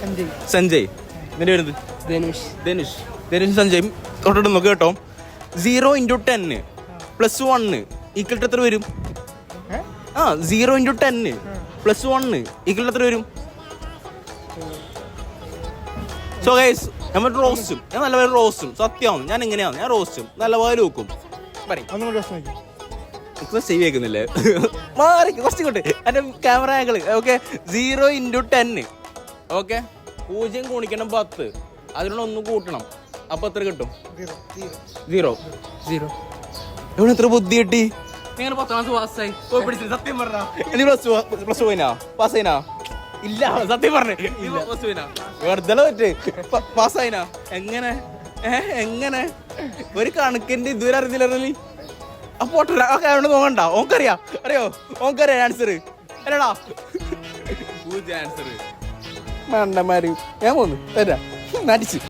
സഞ്ജയ്. നിന്റെ വരുന്നത് ധനുഷ് സഞ്ജയ് തൊട്ടിട്ട് നോക്ക് കേട്ടോ. 0 × 10 + 1 = എത്ര വരും? 0 × 10 + 1 = എത്ര വരും? സോ ഗൈസ് നമ്മൾ റോസ്റ്റും, ഞാൻ നല്ലപോലെ റോസ്റ്റും, സത്യമാണ് ഞാൻ എങ്ങനെയാണ്, ഞാൻ റോസ്റ്റും നല്ലപോലെ വെക്കും. സേവ് ആക്കുന്നില്ലേ? മാറി കുറച്ച് കൊണ്ട് എൻ്റെ ക്യാമറ ആംഗിൾ. ഓക്കെ, 0 × 10. ഓക്കെ, 0 ഗുണിക്കണം 10, അതിനോട് 1 കൂട്ടണം. അപ്പൊ എത്ര കിട്ടും? 0. ഇവിടെ എത്ര ബുദ്ധി കിട്ടി? നിങ്ങൾ 10ാം ക്ലാസ് പാസ്സായി. സത്യം പറഞ്ഞാ പ്ലസ് പാസ്സായിനാ? ഇല്ല, സത്യം പറഞ്ഞേ വെറുതെ പറ്റേ പാസ്സായിനാ? എങ്ങനെ ഒരു കണക്കിന്റെ ഇതുവരെ അറിഞ്ഞില്ല. അപ്പൊ നോക്കണ്ട, അറിയോ ഓnkറിയാ ആൻസർ അല്ലടാ. ആൻസർ വേണ്ടമാര് ഞാൻ പോന്നു തരാ നടിച്ചു.